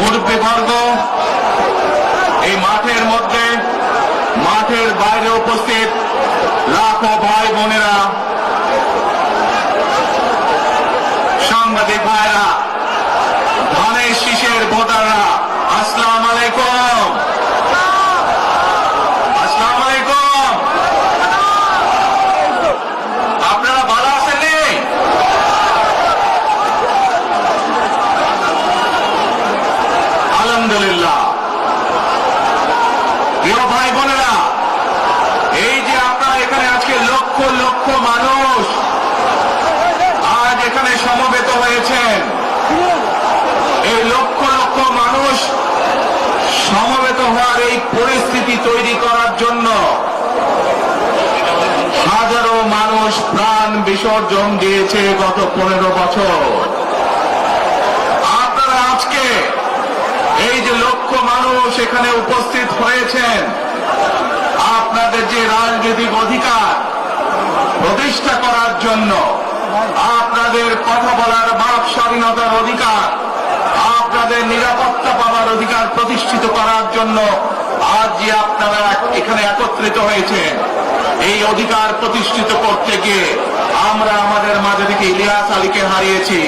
মুরব্বীবর্গ, এই মাঠের মধ্যে, মাঠের বাইরে উপস্থিত লাখো ভাই বোনেরা, সাংবাদিক ভাইরা, ধানের শীষের ভোটাররা, আসসালামু আলাইকুম। আসসালামু আলাইকুম। আপনারা ভালো আছেন? আলহামদুলিল্লাহ। প্রিয় ভাই বোনেরা, এই যে আপনারা এখানে আজকে লক্ষ লক্ষ মানুষ আজ এখানে সমবেত হয়েছেন, এই লক্ষ লক্ষ মানুষ সমবেত হওয়ার এই পরিস্থিতি তৈরি করার জন্য হাজারো মানুষ প্রাণ বিসর্জন দিয়েছে গত 15 বছর। আপনারা আজকে এই যে লক্ষ মানুষ এখানে উপস্থিত হয়েছেন, আপনাদের যে রাজনৈতিক অধিকার প্রতিষ্ঠা করার জন্য, আপনাদের কথা বলার বাক স্বাধীনতার অধিকার, আপনাদের নিরাপত্তা পাওয়ার অধিকার প্রতিষ্ঠিত করার জন্য আজ যে আপনারা এখানে একত্রিত হয়েছেন, এই অধিকার প্রতিষ্ঠিত করতে গিয়ে আমরা আমাদের মাঝে থেকে ইলিয়াস আলীকে হারিয়েছি,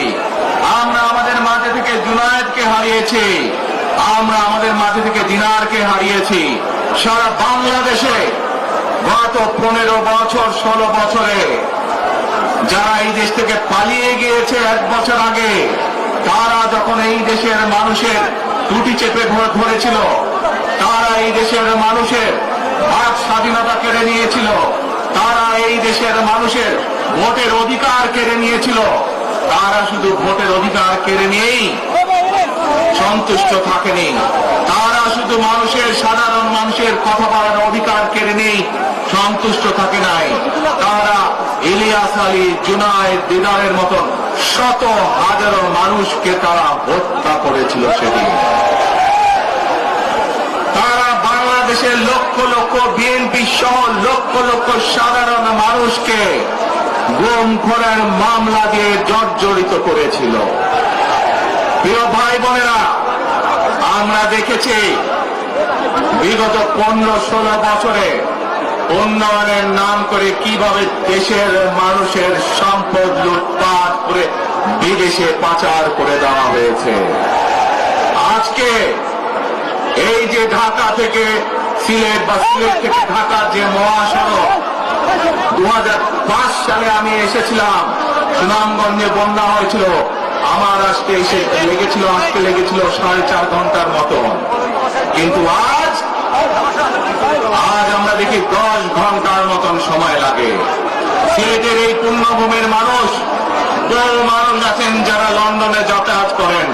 আমরা আমাদের মাঝে থেকে জুনায়েদকে হারিয়েছি, আমরা আমাদের মাঝে থেকে দিনারকে হারিয়েছি। সারা বাংলাদেশে গত 15 বছর 16 বছরে যারা এই দেশ থেকে পালিয়ে গিয়েছে 1 বছর আগে, তারা যখন এই দেশের মানুষের টুটি চেপে ধরেছিল, তারা এই দেশের মানুষের বাক স্বাধীনতা কেড়ে নিয়েছিল, তারা এই দেশের মানুষের ভোটের অধিকার কেড়ে নিয়েছিল, তারা শুধু ভোটের অধিকার কেড়ে নিয়েই সন্তুষ্ট থাকেনি, তারা শুধু সাধারণ মানুষের কথা বলার অধিকার কেড়ে নেই সন্তুষ্ট থাকে নাই, তারা ইলিয়াস আলী, জুনায়েদ, দিদারের মতন শত হাজারো মানুষকে তারা হত্যা করেছিল সেদিন। তারা বাংলাদেশের লক্ষ লক্ষ বিএনপি সহ লক্ষ লক্ষ সাধারণ মানুষকে গুম খুনের মামলা দিয়ে জর্জরিত করেছিল। প্রিয় ভাই বোনেরা, আমরা দেখেছি বিগত 15-16 বছরে উন্নয়নের নাম করে কিভাবে দেশের মানুষের সম্পদ লুটপাট করে বিদেশে পাচার করে দেওয়া হয়েছে। আজকে এই যে ঢাকা থেকে সিলেট বা সিলেট থেকে ঢাকার যে মহাসড়ক, 2005 সালে আমি এসেছিলাম, সুনামগঞ্জে বন্যা হয়েছিল, আমার আজকে লেগেছিল 4.5 ঘন্টার মতো, কিন্তু আজ আমরা দেখি 10 ঘন্টার মতন সময় লাগে। সিলেটের এই পুণ্যভূমির মানুষ, বহু মানুষ আছেন যারা লন্ডনে যাতায়াত করেন,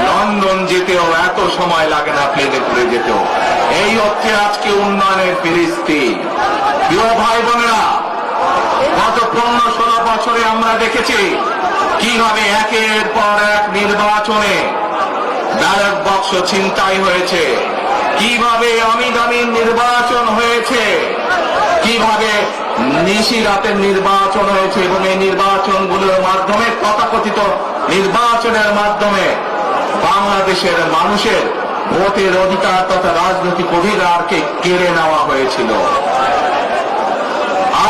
লন্ডন যেতেও এত সময় লাগে না প্লেনে করে যেতেও। এই হচ্ছে আজকে উন্নয়নের ফিরিস্তি। প্রিয় ভাই বোনেরা, গত 15-16 বছরে আমরা দেখেছি কিভাবে একের পর এক নির্বাচনে ব্যালট বাক্স ছিনতাই হয়েছে, কিভাবে অমিদামি নির্বাচন হয়েছে, কিভাবে নিশি রাতের নির্বাচন হয়েছে, এবং এই নির্বাচনগুলোর মাধ্যমে, তথাকথিত নির্বাচনের মাধ্যমে বাংলাদেশের মানুষের ভোটের অধিকার তথা রাজনৈতিক অধিকারকে কেড়ে নেওয়া হয়েছিল।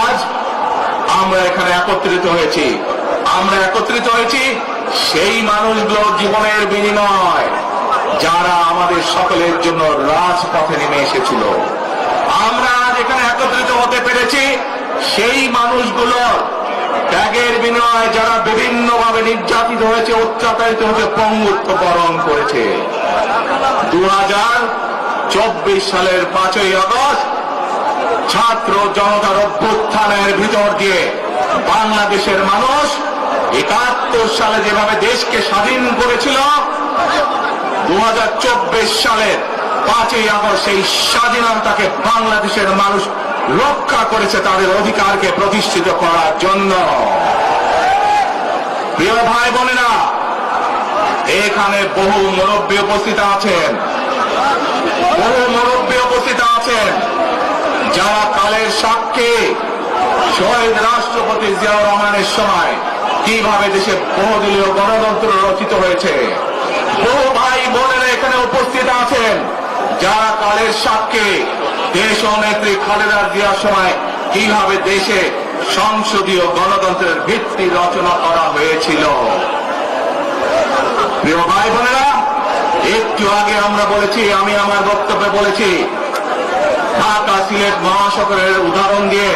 আজ আমরা এখানে একত্রিত হয়েছি, সেই মানুষগুলো জীবনের বিনিময় যারা আমাদের সকলের জন্য রাজপথে নেমে এসেছিল। আমরা আজ এখানে একত্রিত হতে পেরেছি সেই মানুষগুলোর ত্যাগের বিনিময়ে যারা বিভিন্নভাবে নির্যাতিত হয়েছে, অত্যাচারিত হয়েছে, পঙ্গুত্ব বরণ করেছে। 2024 সালের 5ই আগস্ট ছাত্র জনতার অভ্যুত্থানের ভিতর দিয়ে বাংলাদেশের মানুষ 71 সালে যেভাবে দেশকে স্বাধীন করেছিল, 2024 সালের 5ই আগস্ট সেই স্বাধীনতাকে বাংলাদেশের মানুষ রক্ষা করেছে তাদের অধিকারকে প্রতিষ্ঠিত করার জন্য। প্রিয় ভাই বোনেরা, এখানে বহু মুরব্বী উপস্থিত আছেন, যারা কালের সাক্ষী শহীদ রাষ্ট্রপতি জিয়াউর রহমানের সময় কিভাবে দেশে বহুদলীয় গণতন্ত্র রচিত হয়েছে। বহু ভাই বোনেরা এখানে যারা কালের সাক্ষী দেশ ও নেত্রী খালেদা জিয়ার সময় কিভাবে দেশে সংসদীয় গণতন্ত্রের ভিত্তি রচনা করা হয়েছিল। প্রিয় ভাই বোনেরা, একটু আগে আমরা বলেছি, আমি আমার বক্তব্যে বলেছি, ঢাকা সিলেট মহাসড়কের উদাহরণ দিয়ে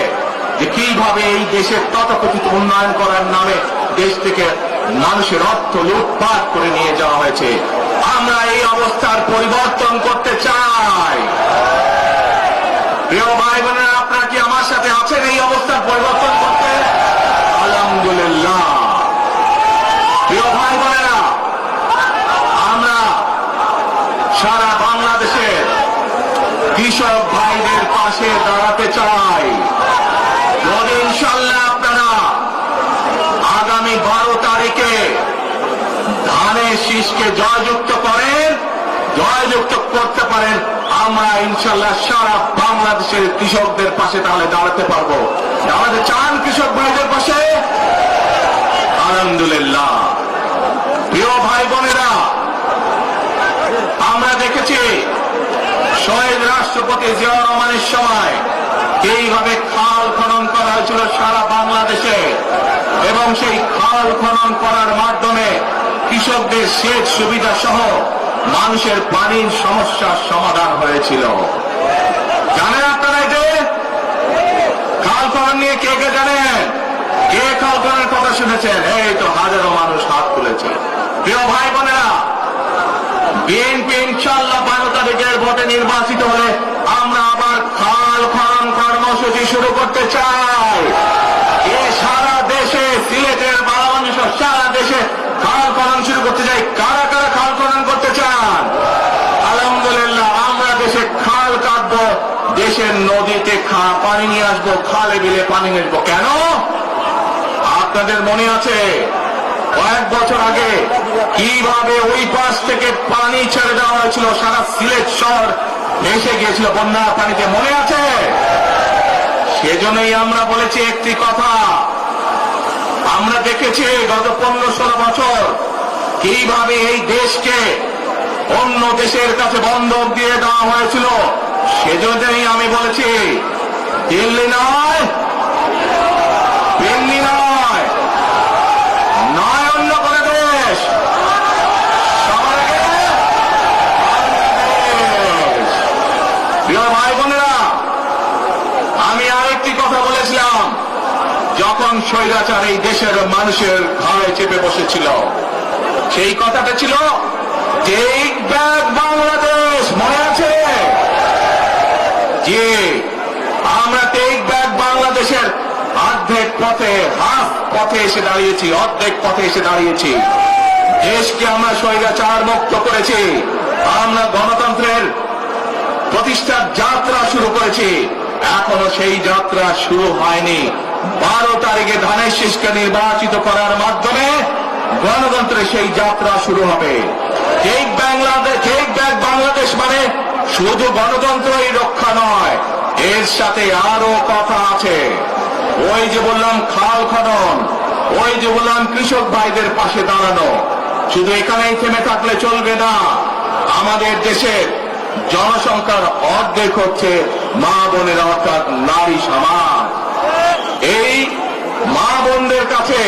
যে কিভাবে এই দেশের তথাকথিত উন্নয়ন করার নামে দেশ থেকে মানুষের অর্থ লুটপাট করে নিয়ে যাওয়া হয়েছে। আমরা এই অবস্থার পরিবর্তন করতে চাই। প্রিয় ভাই বোনেরা, আপনারা কি আমার সাথে আছেন এই অবস্থার পরিবর্তন করতে? আলহামদুলিল্লাহ। প্রিয় ভাই বোনেরা, আমরা সারা বাংলাদেশের কৃষক ভাইদের পাশে দাঁড়াতে চাই। যদি ইনশাল্লাহ আপনারা আগামী 12 তারিখে ধানের শীষকে জয়যুক্ত করেন, জয়যুক্ত করতে পারেন, আমরা ইনশাল্লাহ সারা বাংলাদেশের কৃষকদের পাশে তাহলে দাঁড়াতে পারবো। আমাদের চান কৃষক ভাইদের পাশে? আলহামদুলিল্লাহ। প্রিয় ভাই বোনেরা, আমরা দেখেছি শহীদ রাষ্ট্রপতি জিয়াউর রহমানের সময় এইভাবে খাল খনন করা হয়েছিল সারা বাংলাদেশে, এবং সেই খাল খনন করার মাধ্যমে কৃষকদের সেচ সুবিধা সহ মানুষের পানির সমস্যার সমাধান হয়েছিল। জানেন আপনারা যে খাল খনন নিয়ে কে কে জানেন? কে খাল খননের কথা শুনেছেন? এই তো হাজারো মানুষ হাত তুলেছে। প্রিয় ভাই বোনেরা, বিএনপি ইনশাল্লাহ 12 তারিখের ভোটে নির্বাচিত হলে আমরা আবার খাল খনন কর্মসূচি শুরু করতে চাই। এ সারা দেশে, সিলেটের 52 সারা দেশে খাল খনন শুরু করতে চাই। কারা কারা খাল খনন করতে চান? আলহামদুলিল্লাহ। আমরা দেশে খাল কাটবো, দেশের নদীতে পানি নিয়ে আসবো, খালে বিলে পানি নিয়ে আসবো। কেন? আপনাদের মনে আছে কয়েক বছর আগে কিভাবে ওই পাশ থেকে পানি ছেড়ে দেওয়া হয়েছিল, সারা সিলেট শহর ভেসে গিয়েছিল বন্যার পানিতে, মনে আছে? সেজন্যই আমরা বলেছি একটি কথা, আমরা দেখেছি গত 15-16 বছর কিভাবে এই দেশকে অন্য দেশের কাছে বন্ধক দিয়ে দেওয়া হয়েছিল। সেজন্যই আমি বলেছি, দিল্লি নয়, দিল্লি নয়, নয় অন্য কোনো দেশ, সবার আগে বাংলাদেশ। প্রিয় ভাই বোনেরা, আমি আরেকটি কথা বলেছিলাম, যখন স্বৈরাচার এই দেশের মানুষের ঘাড়ে চেপে বসেছিল, সেই কথাটা ছিল টেক ব্যাক বাংলাদেশ। মনে আছে? যে আমরা টেক ব্যাক বাংলাদেশের অর্ধেক পথে, হাফ পথে এসে দাঁড়িয়েছি, অর্ধেক পথে এসে দাঁড়িয়েছি। দেশকে আমরা স্বৈরাচার মুক্ত করেছি, আমরা গণতন্ত্রের প্রতিষ্ঠার যাত্রা শুরু করেছি। এখনো সেই যাত্রা শুরু হয়নি। 12 তারিখে ধানের শীষকে নির্বাচিত করার মাধ্যমে গণতন্ত্রের সেই যাত্রা শুরু হবে। টেক ব্যাক বাংলাদেশ মানে শুধু গণতন্ত্রই রক্ষা নয়, এর সাথে আরো কথা আছে। ওই যে বললাম খাল খনন, ওই যে বললাম কৃষক ভাইদের পাশে দাঁড়ানো, শুধু এখানেই থেমে থাকলে চলবে না। আমাদের দেশের জনসংখ্যার অর্ধেক হচ্ছে মা বোনের, অর্থাৎ নারী সমাজ। এই মা বোনদের কাছে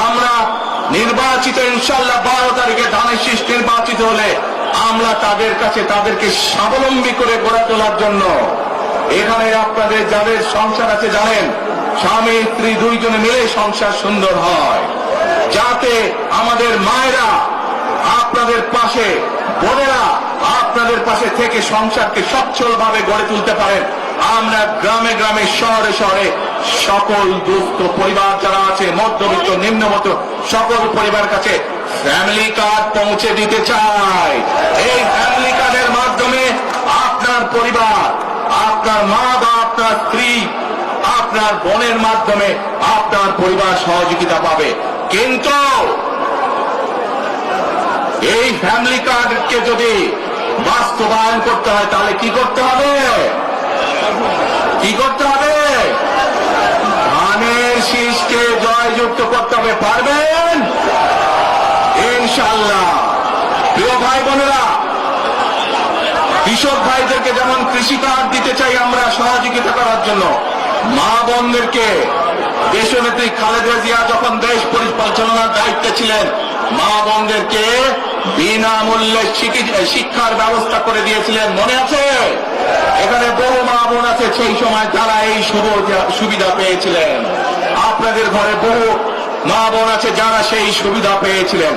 আমরা নির্বাচিত, ইনশাল্লাহ 12 তারিখে ধানের শীষ নির্বাচিত হলে আমরা তাদের কাছে তাদেরকে স্বাবলম্বী করে গড়ে তোলার জন্য, এখানে আপনাদের যাদের সংসার আছে জানেন, স্বামী স্ত্রী দুইজনে মিলে সংসার সুন্দর হয়, যাতে আমাদের মায়েরা আপনাদের পাশে, বোনেরা আপনাদের পাশে থেকে সংসারকে সচ্ছলভাবে গড়ে তুলতে পারেন। আমরা গ্রামে গ্রামে, শহরে শহরে সকল দুস্থ পরিবার যারা আছে, মধ্যবিত্ত নিম্নমধ্য সকল পরিবার কাছে ফ্যামিলি কার্ড পৌঁছে দিতে চাই। এই ফ্যামিলি কার্ডের মাধ্যমে আপনার পরিবার, আপনার মা বা আপনার স্ত্রী, আপনার বোনের মাধ্যমে আপনার পরিবার সহযোগিতা পাবে। কিন্তু এই ফ্যামিলি কার্ডকে যদি বাস্তবায়ন করতে হয় তাহলে কি করতে হবে? কি করতে হবে? ধানের শীষকে জয়যুক্ত করতে হবে। পারবেন ইনশাআল্লাহ। প্রিয় ভাই বোনেরা, কৃষক ভাইদেরকে যেমন কৃষি কার্ড দিতে চাই আমরা সহযোগিতা করার জন্য, মা বোনদেরকে দেশনেত্রী খালেদা জিয়া যখন দেশ পরিচালনার দায়িত্বে ছিলেন, মা বোনদেরকে বিনামূল্যে শিক্ষার ব্যবস্থা করে দিয়েছিলেন, মনে আছে? এখানে বহু মা বোন আছে সেই সময় যারা এই সুবিধা পেয়েছিলেন। আপনাদের ঘরে বহু মা বোন আছে যারা সেই সুবিধা পেয়েছিলেন।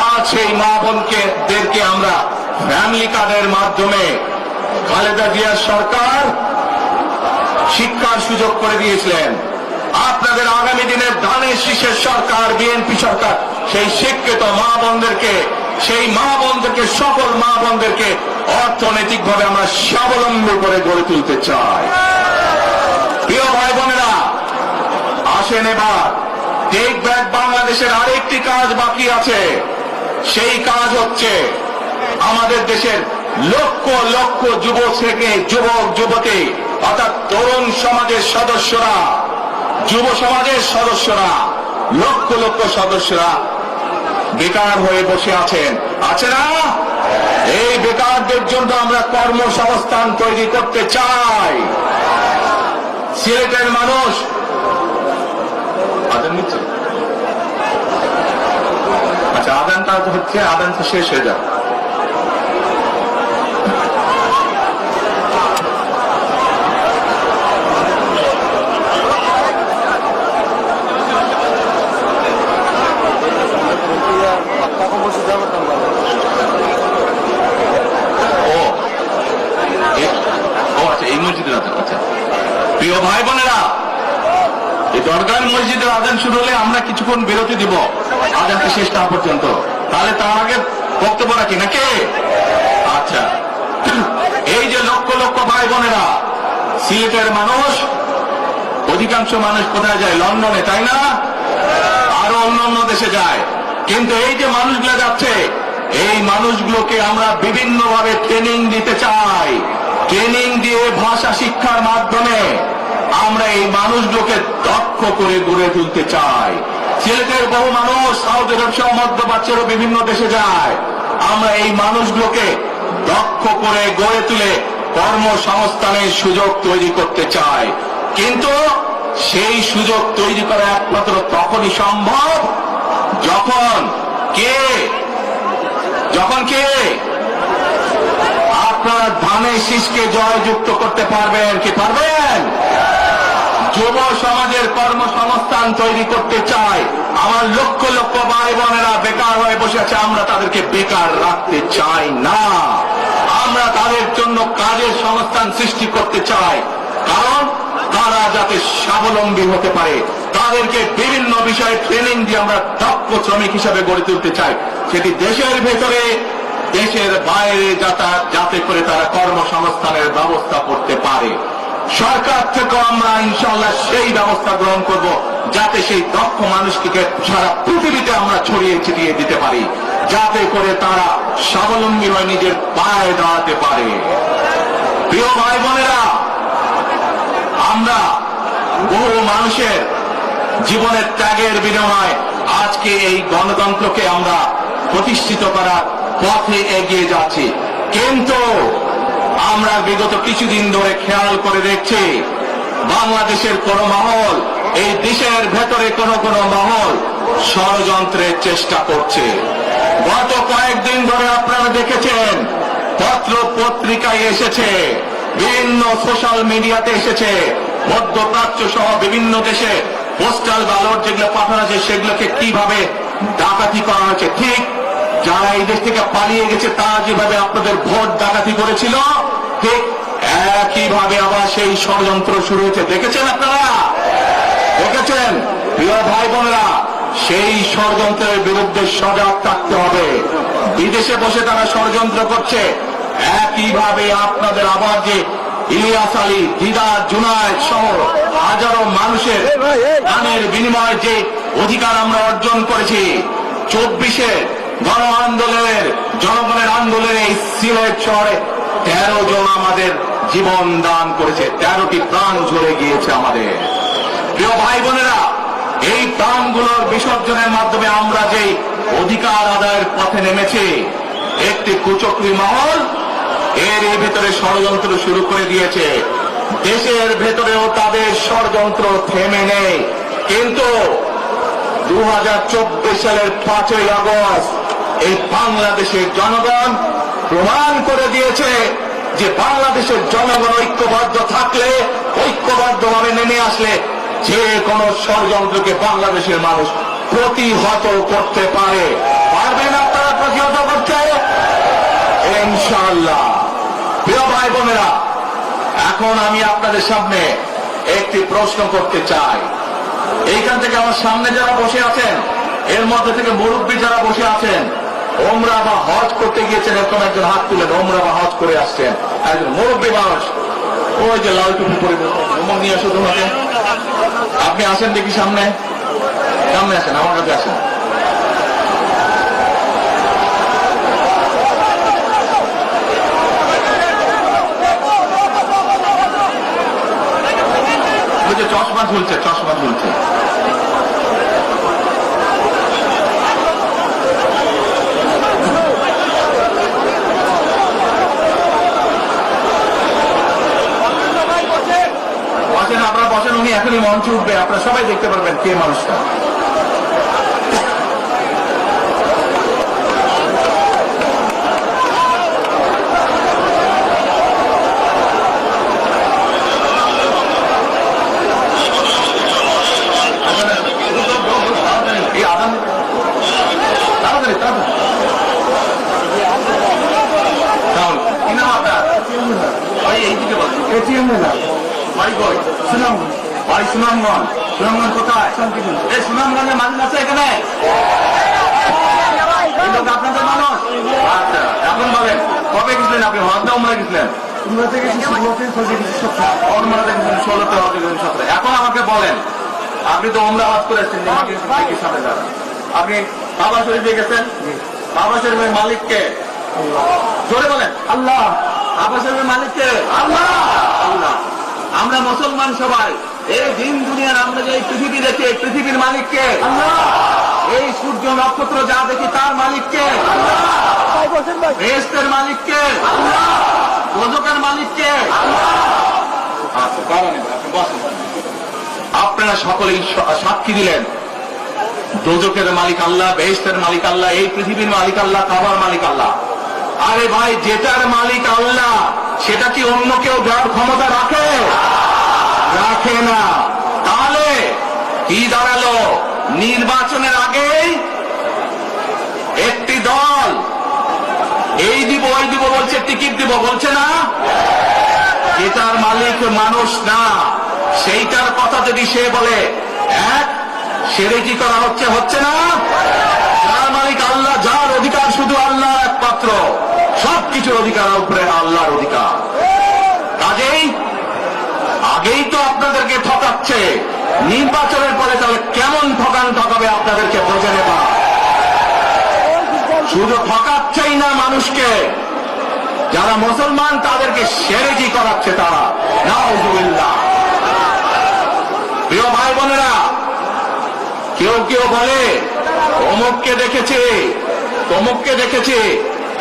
আজ সেই মা বোনদেরকে আমরা ফ্যামিলি কার্ডের মাধ্যমে খালেদা জিয়ার সরকার শিক্ষার সুযোগ করে দিয়েছিলেন। আপনাদের আগামী দিনের ধানের শীষের সরকার, বিএনপি সরকার, সেই শিক্ষিত মা বোনদেরকে, সেই মা বোনদেরকে, সকল মা বোনদেরকে অর্থনৈতিকভাবে আমরা স্বাবলম্বী করে গড়ে তুলতে চাই। প্রিয় ভাই বোনেরা, আসেন এবার টেক ব্যাক বাংলাদেশের আরেকটি কাজ বাকি আছে। সেই কাজ হচ্ছে আমাদের দেশের লক্ষ লক্ষ যুবক যুবতী অর্থাৎ তরুণ সমাজের সদস্যরা, যুব সমাজের সদস্যরা, লক্ষ লক্ষ সদস্যরা বেকার হয়ে বসে আছেন, আছে না? এই বেকারদের জন্য আমরা কর্মসংস্থান তৈরি করতে চাই। সিলেটের মানুষ আদান নিচ্ছে, আচ্ছা আদানটা হচ্ছে, আদানটা শেষ হয়ে যাক। প্রিয় ভাই বোনেরা, এই দরগার মসজিদের আজান শুরু হলে আমরা কিছুক্ষণ বিরতি দিব আজানটা শেষ না পর্যন্ত, তাহলে তার আগে বক্তব্য রাখি নাকি? আচ্ছা, এই যে লক্ষ লক্ষ ভাই বোনেরা, সিলেটের মানুষ, অধিকাংশ মানুষ কোথায় যায়? লন্ডনে, তাই না? আরো অন্য দেশে যায়। কিন্তু এই যে মানুষগুলো যাচ্ছে, এই মানুষগুলোকে আমরা বিভিন্নভাবে ট্রেনিং দিতে চাই। ট্রেনিং দিয়ে ভাষা শিক্ষার মাধ্যমে আমরা এই মানুষগুলোকে দক্ষ করে গড়ে তুলতে চাই। সিলেটের বহু মানুষ সৌদি আরব সহ মধ্যপ্রাচ্যেরও বিভিন্ন দেশে যায়। আমরা এই মানুষগুলোকে দক্ষ করে গড়ে তুলে কর্মসংস্থানের সুযোগ তৈরি করতে চাই। কিন্তু সেই সুযোগ তৈরি করা একমাত্র তখনই সম্ভব যখন কে আপনারা ধানের শীষকে জয়যুক্ত করতে পারবেন। কি পারবেন? যুব সমাজের কর্মসংস্থান তৈরি করতে চাই। আমার লক্ষ লক্ষ ভাই বোনেরা বেকার হয়ে বসে আছে, আমরা তাদেরকে বেকার রাখতে চাই না। আমরা তাদের জন্য কাজের সংস্থান সৃষ্টি করতে চাই, কারণ তারা যাতে স্বাবলম্বী হতে পারে। তাদেরকে বিভিন্ন বিষয়ে ট্রেনিং দিয়ে আমরা দক্ষ শ্রমিক হিসাবে গড়ে তুলতে চাই, সেটি দেশের ভেতরে, দেশের বাইরে, যাতে করে তারা কর্মসংস্থানের ব্যবস্থা করতে পারে। সরকার থেকে আমরা ইনশাআল্লাহ সেই ব্যবস্থা গ্রহণ করব, যাতে সেই দক্ষ মানুষকে সারা পৃথিবীতে আমরা ছড়িয়ে ছিটিয়ে দিতে পারি, যাতে করে তারা স্বাবলম্বী হয়ে নিজের পায়ে দাঁড়াতে পারে। প্রিয় ভাই বোনেরা, আমরা বহু মানুষের জীবনের ত্যাগের বিনিময়ে আজকে এই গণতন্ত্রকে আমরা প্রতিষ্ঠিত করার পথে এগিয়ে যাচ্ছি। কিন্তু আমরা বিগত কিছুদিন ধরে খেয়াল করে দেখছি, বাংলাদেশের কোন মহল, এই দেশের ভেতরে কোন মহল ষড়যন্ত্রের চেষ্টা করছে। গত কয়েকদিন ধরে আপনারা দেখেছেন, পত্র পত্রিকায় এসেছে, বিভিন্ন সোশ্যাল মিডিয়াতে এসেছে, মধ্যপ্রাচ্য সহ বিভিন্ন দেশে পোস্টাল ব্যালট যেগুলো পাঠানো আছে সেগুলোকে কিভাবে ডাকাতি করা হয়েছে। ঠিক যারা এই দেশ থেকে পালিয়ে গেছে তারা যেভাবে আপনাদের ভোট ডাকাতি করেছিল, ঠিক একইভাবে আবার সেই ষড়যন্ত্র শুরু হয়েছে। দেখেছেন আপনারা? দেখেছেন? প্রিয় ভাই বোনেরা, সেই ষড়যন্ত্রের বিরুদ্ধে সজাগ থাকতে হবে। বিদেশে বসে তারা ষড়যন্ত্র করছে, একইভাবে আপনাদের আবার যে ইলিয়াস আলী, দিদার, জুনায়েদ সহ হাজারো মানুষের প্রাণের বিনিময়ে যে অধিকার আমরা অর্জন করেছি, 24-এ গণ আন্দোলনের, জনগণের আন্দোলনে এই সিলেট শহরে 13 জন আমাদের জীবন দান করেছে, 13টি প্রাণ ঝরে গিয়েছে আমাদের। প্রিয় ভাই বোনেরা, এই প্রাণগুলোর বিসর্জনের মাধ্যমে আমরা যে অধিকার আদায়ের পথে নেমেছি, একটি কুচক্রী মহল এরই ভেতরে ষড়যন্ত্র শুরু করে দিয়েছে। দেশের ভেতরেও তাদের ষড়যন্ত্র থেমে নেই। কিন্তু 2024 সালের 5ই আগস্ট এই বাংলাদেশের জনগণ প্রমাণ করে দিয়েছে যে বাংলাদেশের জনগণ ঐক্যবদ্ধ থাকলে, ঐক্যবদ্ধভাবে নেমে আসলে যে কোনো ষড়যন্ত্রকে বাংলাদেশের মানুষ প্রতিহত করতে পারে। পারবেন আপনারা প্রতিহত করতে? ইনশাআল্লাহ। প্রিয় ভাই বোনেরা, এখন আমি আপনাদের সামনে একটি প্রশ্ন করতে চাই। এইখান থেকে আমার সামনে যারা বসে আছেন, এর মধ্যে থেকে মুরব্বী যারা বসে আছেন, ওমরা বা হজ করতে গিয়েছেন, এরকম একজন হাত তুলেন। ওমরা বা হজ করে আসছেন একজন মুরব্বী মানুষ, ওই যে লাল টুপি পরে নিয়ে আসো তোমাকে। আপনি আসেন দেখি সামনে, সামনে আসেন, আমার কাছে আসেন। চশমা ঝুলছে, চশমা ঝুলছে। বসেন, আপনারা বসেন, উনি এখনই মঞ্চে উঠবে, আপনারা সবাই দেখতে পারবেন কে মানুষটা। সুনামগঞ্জ কোথায়? এই সুনামগঞ্জের মানুষ আছে এখানে? আপনাদের মানুষ? আচ্ছা, এখন বলেন কবে গেছিলেন আপনি? হজে উমরা গেছিলেন? এখন আমাকে বলেন, আপনি তো উমরা হজ করে এসেছেন, আপনি কাবা শরীফে গেছেন? কাবা শরীফের মালিককে? জোরে বলেন। আল্লাহ। কাবা শরীফের মালিককে? আল্লাহ। আল্লাহ। আমরা মুসলমান সবাই এই দিন দুনিয়ার, আমরা যে পৃথিবী দেখি, এই পৃথিবীর মালিককে? আল্লাহ। এই সূর্য নক্ষত্র যা দেখি তার মালিককে? আল্লাহ। বেহেশতের মালিককে? আল্লাহ। দোজখের মালিককে? আল্লাহ। আচ্ছা, আপনারা সকলেই সাক্ষী দিলেন দোজখের মালিক আল্লাহ, বেহেশতের মালিক আল্লাহ, এই পৃথিবীর মালিক আল্লাহ, কাবার মালিক আল্লাহ। আরে ভাই, যেটার মালিক আল্লাহ সেটা কি অন্য কেউ যার ক্ষমতা রাখে? রাখে না। তাহলে কি দাঁড়ালো? নির্বাচনের আগেই একটি দল এই দিব ওই দিব বলছে, টিকিট দিব বলছে না? যেটার মালিক মানুষ না, সেইটার কথা যদি সে বলে, এক সেরে কি করা হচ্ছে? হচ্ছে না? যার মালিক আল্লাহ, যার অধিকার শুধু আল্লাহ একমাত্র, সবকিছুর অধিকার উপরে আল্লাহর অধিকার। কাজেই আগেই তো আপনাদেরকে ঠকাচ্ছে, নির্বাচনের পরে তাহলে কেমন ঠকাবে আপনাদেরকে বোঝে নেবা। শুধু ঠকাচ্ছেই না মানুষকে, যারা মুসলমান তাদেরকে সেরেকি করাচ্ছে তারা। নাউযুবিল্লাহ। প্রিয় ভাই বোনেরা, কেউ কেউ বলে অমুককে দেখেছে, তমুককে দেখেছে,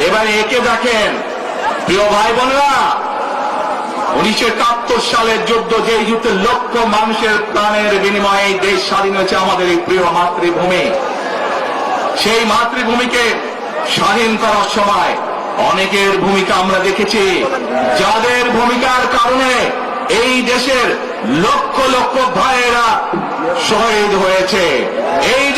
এবারে একে দেখেন। প্রিয় ভাই বোনেরা, 1971 সালের যুদ্ধ, যে যুদ্ধে লক্ষ মানুষের প্রাণের বিনিময়ে এই দেশ স্বাধীন হয়েছে, আমাদের এই প্রিয় মাতৃভূমি, সেই মাতৃভূমিকে স্বাধীন করার সময় অনেকের ভূমিকা আমরা দেখেছি, যাদের ভূমিকার কারণে এই দেশের লক্ষ লক্ষ ভাইয়েরা শহীদ হয়ে